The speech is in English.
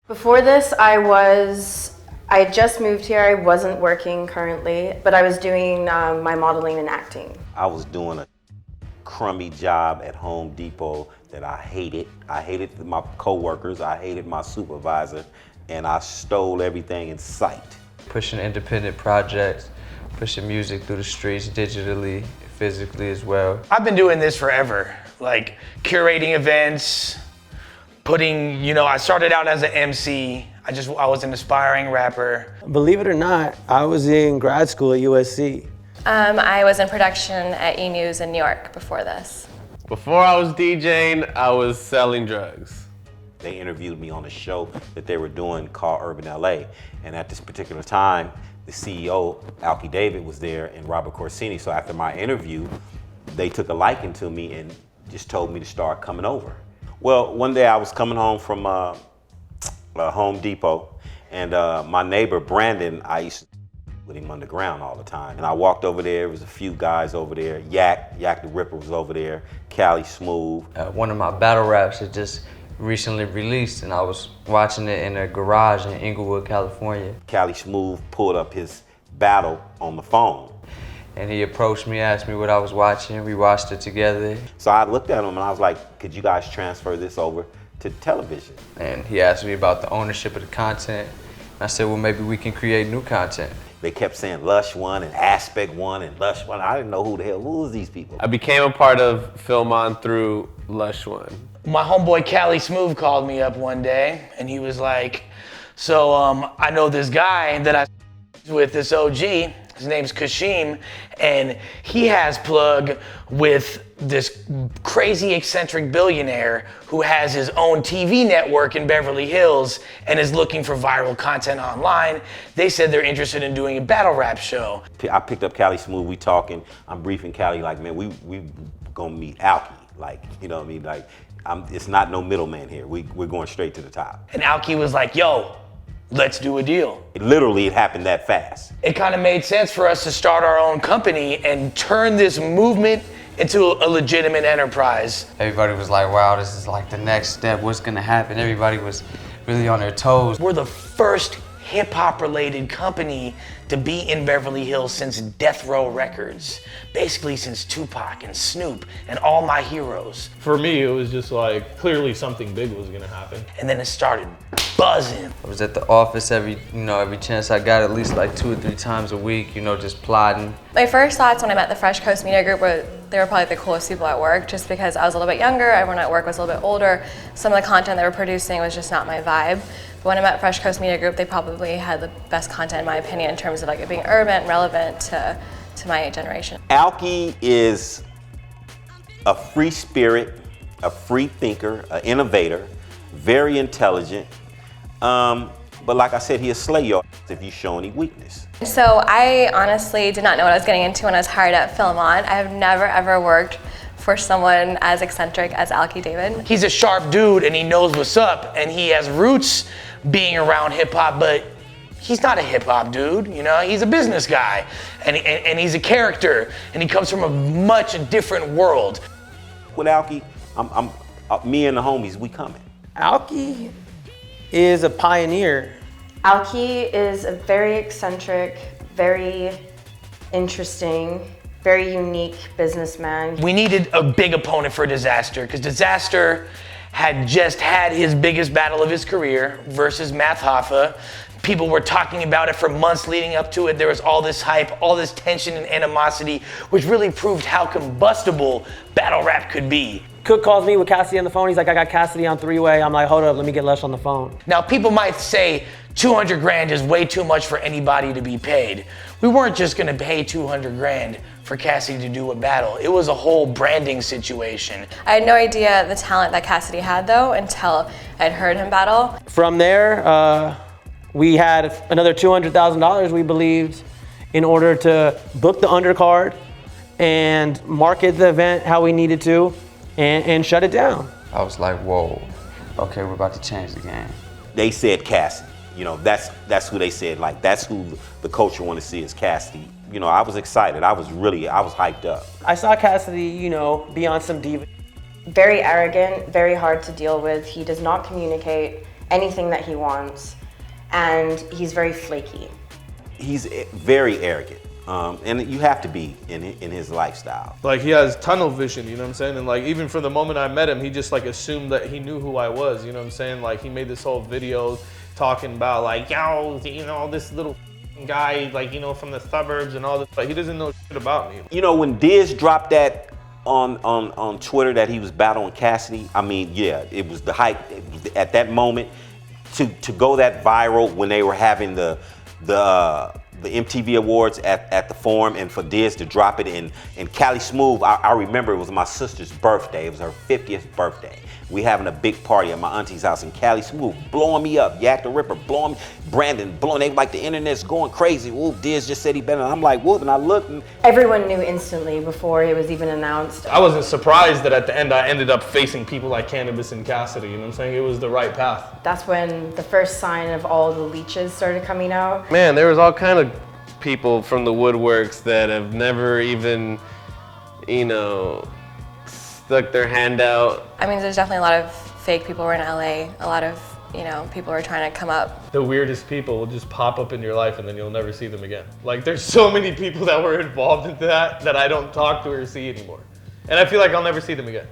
Before this, I had just moved here. I wasn't working currently, but I was doing my modeling and acting. I was doing a crummy job at Home Depot that I hated. I hated my coworkers, I hated my supervisor, and I stole everything in sight. Pushing independent projects, pushing music through the streets digitally, physically as well. I've been doing this forever, like curating events, I started out as an MC. I was an aspiring rapper. Believe it or not, I was in grad school at USC. I was in production at E! News in New York before this. Before I was DJing, I was selling drugs. They interviewed me on a show that they were doing called Urban LA. And at this particular time, the CEO, Alki David, was there and Robert Corsini. So after my interview, they took a liking to me and just told me to start coming over. Well, one day I was coming home from Home Depot, and my neighbor, Brandon, I used to with him underground all the time. And I walked over there, there was a few guys over there. Yak the Ripper was over there, Cali Smooth. One of my battle raps had just recently released, and I was watching it in a garage in Inglewood, California. Cali Smooth pulled up his battle on the phone. And he approached me, asked me what I was watching. We watched it together. So I looked at him and I was like, could you guys transfer this over to television? And he asked me about the ownership of the content. And I said, well, maybe we can create new content. They kept saying Lush One and Aspect One and Lush One. I didn't know who was these people. I became a part of FilmOn through Lush One. My homeboy Cali Smooth called me up one day and he was like, so I know this guy that I with, this OG. His name's Kashim, and he has plug with this crazy eccentric billionaire who has his own TV network in Beverly Hills and is looking for viral content online. They said they're interested in doing a battle rap show. I picked up Cali Smooth, we talking. I'm briefing Cali like, man, we gonna meet Alki. Like, you know what I mean? Like, it's not no middleman here. We're going straight to the top. And Alki was like, yo, let's do a deal. It happened that fast. It kind of made sense for us to start our own company and turn this movement into a legitimate enterprise. Everybody was like, wow, this is like the next step. What's gonna happen? Everybody was really on their toes. We're the first hip-hop related company to be in Beverly Hills since Death Row Records. Basically since Tupac and Snoop and all my heroes. For me, it was just like, clearly something big was gonna happen. And then it started buzzing. I was at the office every chance I got, at least like 2 or 3 times a week, just plotting. My first thoughts when I met the Fresh Coast Media Group were they were probably the coolest people at work, just because I was a little bit younger, everyone at work was a little bit older. Some of the content they were producing was just not my vibe. But when I met Fresh Coast Media Group, they probably had the best content in my opinion in terms of like it being urban, relevant to my generation. Alki is a free spirit, a free thinker, an innovator, very intelligent. But like I said, he'll slay your ass if you show any weakness. So I honestly did not know what I was getting into when I was hired at FilmOn. I have never ever worked for someone as eccentric as Alki David. He's a sharp dude and he knows what's up and he has roots being around hip hop, but he's not a hip hop dude, he's a business guy and he's a character and he comes from a much different world. With Alki, me and the homies, we coming. Alki is a pioneer. Alki is a very eccentric, very interesting, very unique businessman. We needed a big opponent for Disaster because Disaster had just had his biggest battle of his career versus Math Hoffa. People were talking about it for months leading up to it. There was all this hype, all this tension and animosity, which really proved how combustible battle rap could be. Cook calls me with Cassidy on the phone. He's like, I got Cassidy on 3-way. I'm like, hold up, let me get Lush on the phone. Now, people might say 200 grand is way too much for anybody to be paid. We weren't just gonna pay 200 grand for Cassidy to do a battle. It was a whole branding situation. I had no idea the talent that Cassidy had though until I'd heard him battle. From there, we had another $200,000 we believed in order to book the undercard and market the event how we needed to and shut it down. I was like, whoa, okay, we're about to change the game. They said Cassidy. That's who they said, like, that's who the culture want to see is Cassidy. I was excited. I was hyped up. I saw Cassidy, be on some diva. Very arrogant, very hard to deal with. He does not communicate, anything that he wants, and he's very flaky. He's very arrogant, and you have to be in his lifestyle. Like, he has tunnel vision, you know what I'm saying? And like, even from the moment I met him, he just like assumed that he knew who I was, you know what I'm saying? Like, he made this whole video talking about like, yo, you know, this little guy, like, you know, from the suburbs and all this, but he doesn't know shit about me. You know, when Diz dropped that on Twitter that he was battling Cassidy, I mean, yeah, it was the hype at that moment to go that viral when they were having the MTV Awards at the Forum, and for Diz to drop it in Cali Smooth. I remember it was my sister's birthday. It was her 50th birthday. We having a big party at my auntie's house, in Cali Smooth blowing me up. Yak the Ripper blowing me. Brandon blowing. They like the internet's going crazy. Whoop, Diz just said he better. And I'm like, whoop, and I looked. And Everyone knew instantly before it was even announced. I wasn't surprised that at the end I ended up facing people like Cannabis and Cassidy, you know what I'm saying? It was the right path. That's when the first sign of all the leeches started coming out. Man, there was all kind of people from the woodworks that have never even, you know, stuck their hand out. I mean, there's definitely a lot of fake people who are in LA, a lot of, you know, people are trying to come up. The weirdest people will just pop up in your life and then you'll never see them again. Like, there's so many people that were involved in that I don't talk to or see anymore. And I feel like I'll never see them again.